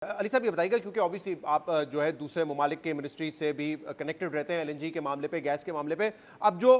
अली साहब ये बताइएगा, क्योंकि ऑब्वियसली आप जो है दूसरे ममालिक के मिनिस्ट्री से भी कनेक्टेड रहते हैं एलएनजी के मामले पे, गैस के मामले पे। अब जो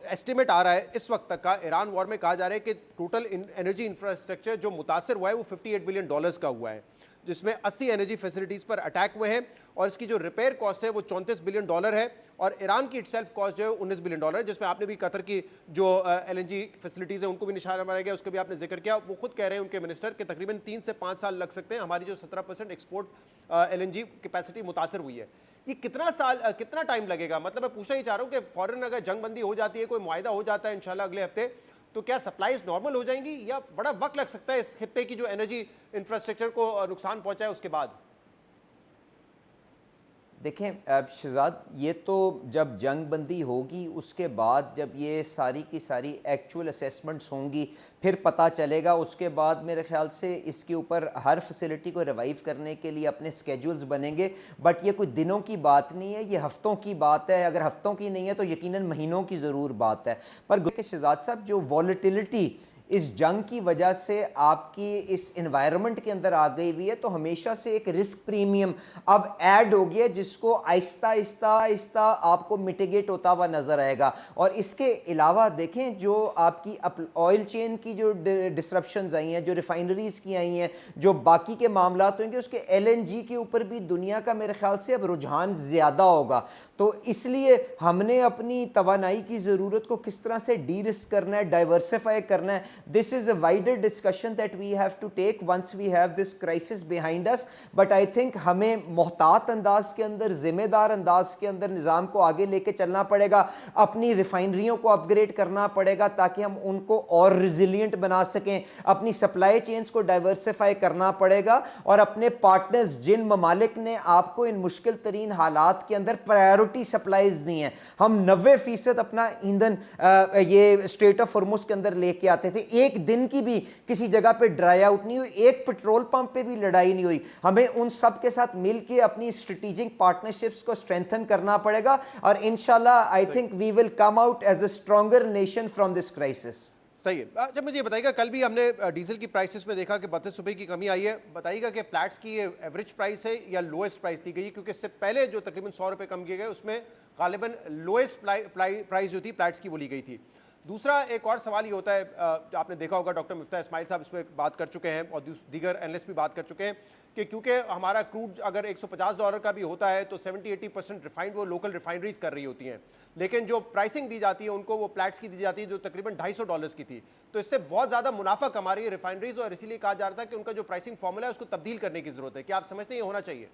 एस्टिमेट आ रहा है इस वक्त तक का ईरान वॉर में, कहा जा रहा है कि टोटल एनर्जी इंफ्रास्ट्रक्चर जो मुतासर हुआ है वो $58 बिलियन का हुआ है, जिसमें 80 एनर्जी फैसिलिटीज़ पर अटैक हुए हैं और इसकी जो रिपेयर कॉस्ट है वो $34 बिलियन है और ईरान की इटसेल्फ कॉस्ट जो है $19 बिलियन है, जिसमें आपने भी कतर की जो एलएनजी फैसिलिटीज़ है उनको भी निशाना बनाया गया, उसका भी आपने जिक्र किया। वो खुद कह रहे हैं उनके मिनिस्टर कि तकरीबन 3 से 5 साल लग सकते हैं, हमारी जो 17% एक्सपोर्ट एलएनजी कैपेसिटी मुतासर हुई है। ये कितना टाइम लगेगा? मतलब मैं पूछना ही चाह रहा हूँ कि फौरन अगर जंगबंदी हो जाती है, कोई मुआहिदा हो जाता है इंशाल्लाह अगले हफ्ते, तो क्या सप्लाईज नॉर्मल हो जाएंगी या बड़ा वक्त लग सकता है इस खित्ते की जो एनर्जी इंफ्रास्ट्रक्चर को नुकसान पहुंचाए उसके बाद? देखें शहजाद, ये तो जब जंग बंदी होगी उसके बाद जब ये सारी की सारी एक्चुअल असेसमेंट्स होंगी फिर पता चलेगा। उसके बाद मेरे ख्याल से इसके ऊपर हर फैसिलिटी को रिवाइव करने के लिए अपने स्केड्यूल्स बनेंगे। बट ये कोई दिनों की बात नहीं है, ये हफ्तों की बात है। अगर हफ्तों की नहीं है तो यकीनन महीनों की ज़रूर बात है। पर शहजाद साहब, जो वॉलेटिलिटी इस जंग की वजह से आपकी इस इन्वायरमेंट के अंदर आ गई हुई है, तो हमेशा से एक रिस्क प्रीमियम अब ऐड हो गया, जिसको आहिस्ता आहिस्ता आहिस्ता आपको मिटिगेट होता हुआ नजर आएगा। और इसके अलावा देखें, जो आपकी ऑयल चेन की जो डिसरप्शंस आई हैं, जो रिफाइनरीज की आई हैं, जो बाकी के मामला होंगे, उसके एलएनजी के ऊपर भी दुनिया का मेरे ख्याल से अब रुझान ज़्यादा होगा। तो इसलिए हमने अपनी तवानाई की ज़रूरत को किस तरह से डी रिस्क करना है, डाइवर्सिफाई करना है, this is a wider discussion that we have to take once we have this crisis behind us. but I think हमें मोहतात अंदाज के अंदर, जिम्मेदार अंदाज के अंदर निज़ाम को आगे लेके चलना पड़ेगा। अपनी रिफाइनरियों को अपग्रेड करना पड़ेगा ताकि हम उनको और रिजिलियंट बना सकें। अपनी सप्लाई चेन्स को डाइवर्सिफाई करना पड़ेगा और अपने पार्टनर्स, जिन ममालिक ने आपको इन मुश्किल तरीन हालात के अंदर प्रायोरिटी सप्लाईज दी हैं, हम 90% अपना ईंधन ये स्ट्रेट ऑफ हॉर्मुज़ के अंदर लेके आते थे, एक दिन की भी किसी जगह पे ड्राई आउट नहीं हुई, एक पेट्रोल पंप पे भी लड़ाई नहीं हुई। हमें उन सब के साथ मिलकर अपनी स्ट्रेटेजिक पार्टनरशिप्स को स्ट्रेंथन करना पड़ेगा और इंशाल्लाह I think we will come out as a stronger nation from this crisis. सही है। जब मुझे ये बताइएगा, कल भी हमने डीजल की प्राइसेस में देखा कि 32 रुपये की कमी आई है। बताइएगा कि फ्लैट्स की ये एवरेज प्राइस है या लोएस्ट प्राइस दी गई, क्योंकि इससे पहले जो तकरीबन 100 रुपये कम किए गए उसमें गालिबन लोएस्ट प्राइस जो थी फ्लैट्स की वो ली गई थी। दूसरा एक और सवाल ये होता है, आपने देखा होगा डॉक्टर मिफ्ता इस्माइल साहब इस पर बात कर चुके हैं और दीगर एनालिस्ट भी बात कर चुके हैं कि क्योंकि हमारा क्रूड अगर $150 का भी होता है तो 70-80% रिफाइंड वो लोकल रिफाइनरीज कर रही होती हैं, लेकिन जो प्राइसिंग दी जाती है उनको वो प्लैट्स की दी जाती है जो तकरीबन $250 की थी। तो इससे बहुत ज़्यादा मुनाफा कमा रही है रिफाइनरीज और इसीलिए कहा जा रहा था कि उनका जो प्राइसिंग फॉर्मूला है उसको तब्दील करने की ज़रूरत है। क्या आप समझते हैं ये होना चाहिए?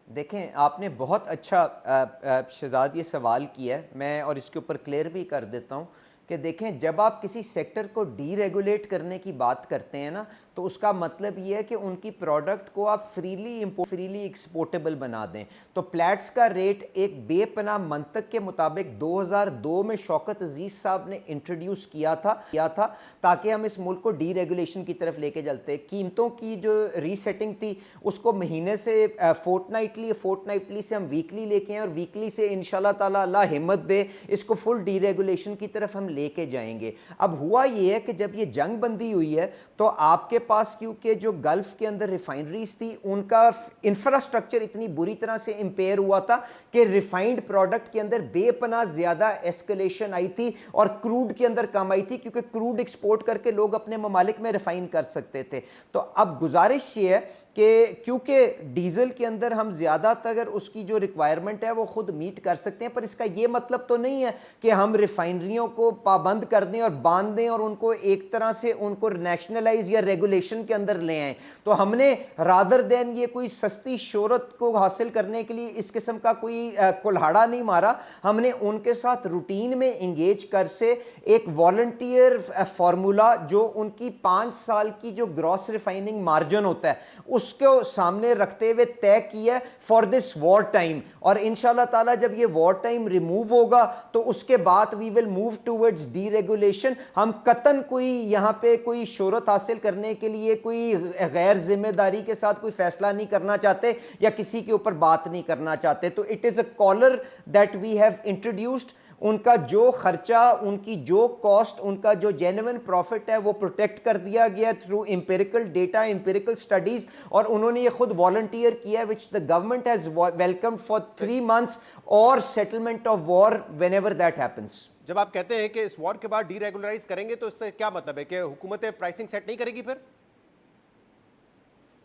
देखें, आपने बहुत अच्छा शहजाद ये सवाल किया है, मैं और इसके ऊपर क्लियर भी कर देता हूँ कि देखें, जब आप किसी सेक्टर को डीरेगुलेट करने की बात करते हैं ना, तो उसका मतलब ये है कि उनकी प्रोडक्ट को आप फ्रीली एक्सपोर्टेबल बना दें। तो प्लैट्स का रेट एक बेपनाह मंतक के मुताबिक 2002 में शौकत अजीज़ साहब ने इंट्रोड्यूस किया था ताकि हम इस मुल्क को डीरेगुलेशन की तरफ लेके चलते। कीमतों की जो रीसेटिंग थी उसको महीने से फोर्टनाइटली से हम वीकली लेके आए और वीकली से इंशाल्लाह ताला अल्लाह हिम्मत दे इसको फुल डीरेगुलेशन की तरफ हम लेके जाएंगे। अब हुआ ये है कि जब ये जंग बंदी हुई है तो आपके पास, क्योंकि जो गल्फ के अंदर रिफाइनरीज थी उनका इंफ्रास्ट्रक्चर इतनी बुरी तरह से इंपेयर हुआ था कि रिफाइंड प्रोडक्ट के अंदर बेपनाह ज्यादा एस्केलेशन आई थी और क्रूड के अंदर कम आई थी, क्योंकि क्रूड एक्सपोर्ट करके लोग अपने ममालिक में रिफाइन कर सकते थे। तो अब गुजारिश ये है कि क्योंकि डीजल के अंदर हम ज़्यादातर उसकी जो रिक्वायरमेंट है वो खुद मीट कर सकते हैं, पर इसका ये मतलब तो नहीं है कि हम रिफाइनरियों को पाबंद कर दें और बांध दें और उनको एक तरह से उनको नेशनलाइज या रेगुलेशन के अंदर ले आए। तो हमने रादर देन ये कोई सस्ती शोहरत को हासिल करने के लिए इस किस्म का कोई कुल्हाड़ा नहीं मारा, हमने उनके साथ रूटीन में इंगेज कर से एक वॉलंटियर फार्मूला जो उनकी 5 साल की जो ग्रॉस रिफाइनिंग मार्जिन होता है उसको सामने रखते हुए तय किया फॉर दिस वॉर टाइम। और इंशाल्लाह ताला जब ये वॉर टाइम रिमूव होगा तो उसके बाद we will move towards deregulation. हम कतन कोई यहाँ पे कोई शोहरत हासिल करने के लिए कोई गैर जिम्मेदारी के साथ कोई फैसला नहीं करना चाहते या किसी के ऊपर बात नहीं करना चाहते। तो it is a collar that we have introduced उनका जो खर्चा, उनकी जो कॉस्ट, उनका जो जेन्युइन प्रॉफिट है वो प्रोटेक्ट कर दिया गया through empirical data, empirical studies, और उन्होंने ये खुद वॉलंटियर किया which the government has welcomed for 3 months और settlement of war whenever that happens. जब आप कहते हैं कि इस वॉर के बाद डीरेगुलराइज करेंगे तो इससे क्या मतलब है कि हुकूमतें प्राइसिंग सेट नहीं करेगी फिर?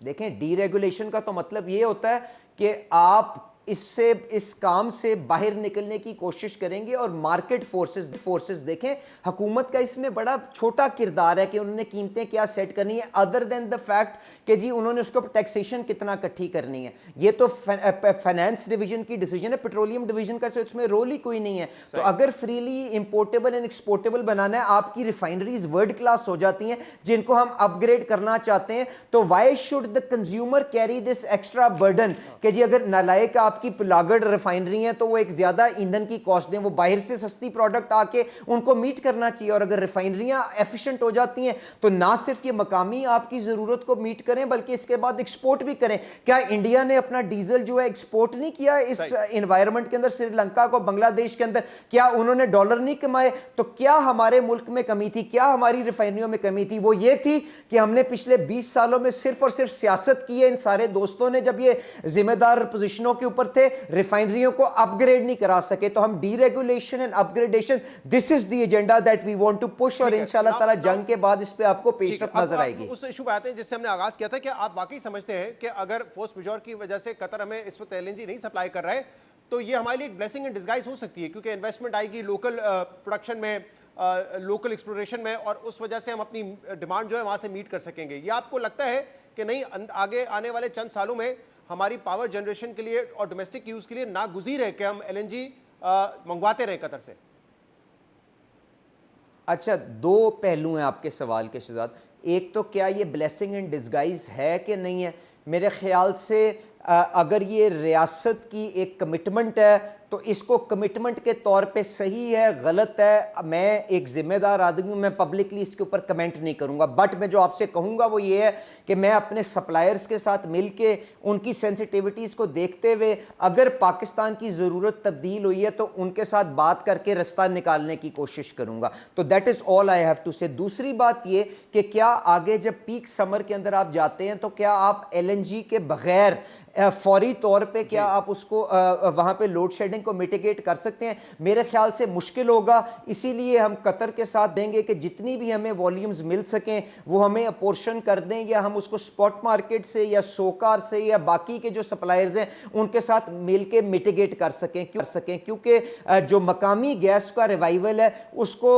देखें, डीरेगुलेशन का तो मतलब ये होता है कि आप इससे, इस काम से बाहर निकलने की कोशिश करेंगे और मार्केट फोर्सेस देखें, हुकूमत का इसमें बड़ा छोटा किरदार है कि उन्होंने कीमतें क्या सेट करनी है, अदर देन द फैक्ट कि जी उन्होंने उसको टैक्सेशन कितना इकट्ठी करनी है। ये तो फाइनेंस डिवीजन की डिसीजन है, पेट्रोलियम डिवीजन का इसमें रोल ही कोई नहीं है। तो अगर फ्रीली इंपोर्टेबल एंड एक्सपोर्टेबल बनाना है, आपकी रिफाइनरीज वर्ल्ड क्लास हो जाती हैं जिनको हम अपग्रेड करना चाहते हैं, तो why should the consumer carry this extra burden कि जी अगर नालायक आपकी लागड़ रिफाइनरी है तो वो एक ज्यादा ईंधन की कॉस्ट दें, वो बाहर से सस्ती प्रोडक्ट आके उनको मीट करना चाहिए। और अगर रिफाइनरियां एफिशिएंट हो जाती हैं तो ना सिर्फ ये मकामी आपकी जरूरत को मीट करें बल्कि इसके बाद एक्सपोर्ट भी करें। क्या इंडिया ने अपना डीजल जो है एक्सपोर्ट नहीं किया इस एनवायरनमेंट के अंदर? श्रीलंका को, बांग्लादेश के अंदर क्या उन्होंने डॉलर नहीं कमाए? तो क्या हमारे मुल्क में कमी थी? क्या हमारी रिफाइनरियों में कमी थी? वो ये थी कि हमने पिछले 20 सालों में सिर्फ और सिर्फ सियासत की है। इन सारे दोस्तों ने जब ये जिम्मेदार पोजीशनों के ऊपर थे, रिफाइनरियों को अपग्रेड नहीं करा सके। तो हम deregulation and upgradation, this is the agenda that we want to push, और इंशाल्लाह ताला जंग के बाद इस पे आपको पेशरफ नजर आएगी। उस इशू पे आते हैं जिससे हमने आगाज किया था कि आप वाकई समझते हैं कि अगर फोर्स मेजॉर की वजह से कतर हमें इस वक्त एलएनजी नहीं सप्लाई कर रहा है तो ये हमारे लिए एक ब्लेसिंग इन डिस्गाइज हो सकती है, क्योंकि इन्वेस्टमेंट आएगी लोकल प्रोडक्शन में, लोकल एक्सप्लोरेशन में, और उस वजह से हम अपनी डिमांड जो है वहां से मीट कर सकेंगे। ये आपको लगता है कि नहीं आगे आने वाले चंद सालों में हमारी पावर जनरेशन के लिए और डोमेस्टिक यूज के लिए नागुज़ीर है कि हम एलएनजी मंगवाते रहे कतर से? अच्छा, दो पहलू हैं आपके सवाल के शहजाद। एक तो क्या ये ब्लेसिंग इन डिस्गाइज है कि नहीं है? मेरे ख्याल से अगर ये रियासत की एक कमिटमेंट है तो इसको कमिटमेंट के तौर पे सही है, गलत है, मैं एक जिम्मेदार आदमी हूं, मैं पब्लिकली इसके ऊपर कमेंट नहीं करूंगा। बट मैं जो आपसे कहूंगा वो ये है कि मैं अपने सप्लायर्स के साथ मिलके उनकी सेंसिटिविटीज़ को देखते हुए अगर पाकिस्तान की ज़रूरत तब्दील हुई है तो उनके साथ बात करके रास्ता निकालने की कोशिश करूंगा। तो that is all I have to say. दूसरी बात ये कि क्या आगे जब पीक समर के अंदर आप जाते हैं तो क्या आप एलएनजी के बगैर फौरी तौर पे क्या आप उसको वहां पे लोड शेडिंग को मिटिगेट कर सकते हैं? मेरे ख्याल से मुश्किल होगा। इसीलिए हम कतर के साथ देंगे कि जितनी भी हमें वॉल्यूम्स मिल सकें वो हमें अपोर्शन कर दें, या हम उसको स्पॉट मार्केट से या सोकार से या बाकी के जो सप्लायर्स हैं उनके साथ मिल के मिटिगेट कर सकें क्योंकि जो मकामी गैस का रिवाइवल है उसको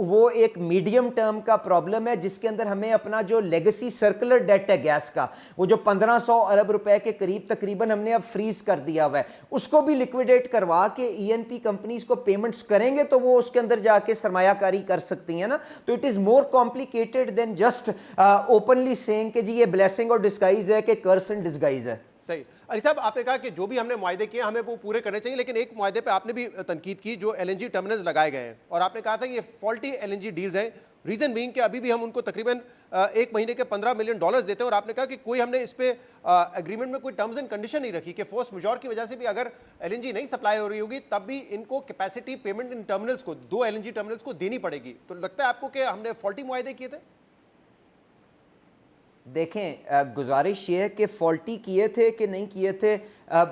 वो एक मीडियम टर्म का प्रॉब्लम है जिसके अंदर हमें अपना जो लेगेसी सर्कुलर डेट है गैस का, वो जो 1500 अरब रुपए के करीब तकरीबन हमने अब फ्रीज कर दिया हुआ है, उसको भी लिक्विडेट करवा के ईएनपी कंपनीज को पेमेंट्स करेंगे तो वो उसके अंदर जाके सरमायाकारी कर सकती हैं ना। तो it is more complicated then just openly saying कि जी ये ब्लेसिंग और डिस्गाइज है कि कर्स एंड डिस्गाइज है। सही। अली साहब, आपने कहा कि जो भी हमने मुआहदे किए हमें वो पूरे करने चाहिए, लेकिन एक मुआहदे पे आपने भी तनकीद की जो एलएनजी टर्मिनल्स लगाए गए हैं, और आपने कहा था कि ये फॉल्टी एलएनजी डील्स हैं। रीजन बीइंग कि अभी भी हम उनको तकरीबन एक महीने के $15 मिलियन देते हैं, और आपने कहा कि कोई हमने इस पे एग्रीमेंट में कोई टर्म्स एंड कंडीशन नहीं रखी कि फोर्स मेजॉर की वजह से भी अगर एलएनजी नहीं सप्लाई हो रही होगी तब भी इनको कैपेसिटी पेमेंट इन टर्मिनल्स को, 2 एलएनजी टर्मिनल्स को देनी पड़ेगी। तो लगता है आपको कि हमने फॉल्टी मुआहदे किए थे? देखें, गुजारिश ये है कि फॉल्टी किए थे कि नहीं किए थे,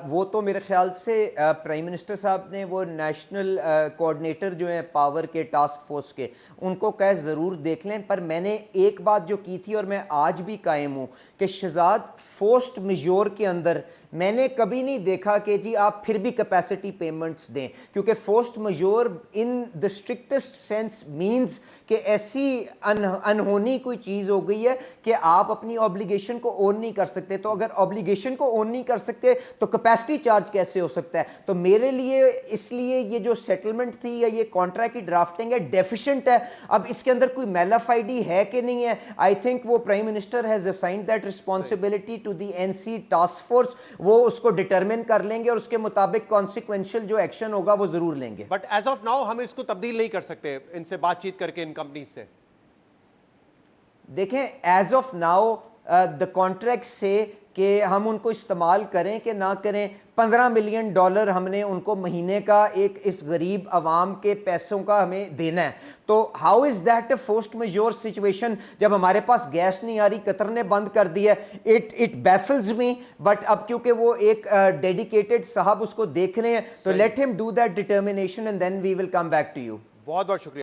वो तो मेरे ख्याल से प्राइम मिनिस्टर साहब ने वो नेशनल कोऑर्डिनेटर जो है पावर के टास्क फोर्स के, उनको कह ज़रूर देख लें। पर मैंने एक बात जो की थी और मैं आज भी कायम हूँ कि शहजाद फोर्स मेजोर के अंदर मैंने कभी नहीं देखा कि जी आप फिर भी कैपेसिटी पेमेंट्स दें, क्योंकि force majeure in the strictest sense means कि ऐसी अनहोनी कोई चीज़ हो गई है कि आप अपनी ऑब्लिगेशन को ओन नहीं कर सकते। तो अगर ऑब्लिगेशन को ओन नहीं कर सकते तो कैपेसिटी चार्ज कैसे हो सकता है? तो मेरे लिए इसलिए ये जो सेटलमेंट थी या ये कॉन्ट्रैक्ट की ड्राफ्टिंग है डेफिशिएंट है। अब इसके अंदर कोई मेलाफाइडी है कि नहीं है, आई थिंक वो prime minister has assigned that responsibility to the NC task force, वो उसको डिटरमिन कर लेंगे और उसके मुताबिक कॉन्सिक्वेंशियल जो एक्शन होगा वो जरूर लेंगे। बट एज ऑफ नाउ हम इसको तब्दील नहीं कर सकते इनसे बातचीत करके, इन कंपनीज से? देखें, as of now the contract से कि हम उनको इस्तेमाल करें कि ना करें। $15 मिलियन हमने उनको महीने का एक इस गरीब आवाम के पैसों का हमें देना है। तो how is that a force majeure situation जब हमारे पास गैस नहीं आ रही, कतर ने बंद कर दिया है। इट बैफल्स मी, बट अब क्योंकि वो एक डेडिकेटेड साहब उसको देख रहे हैं, तो let him do that determination and then we will come back to you. बहुत बहुत शुक्रिया।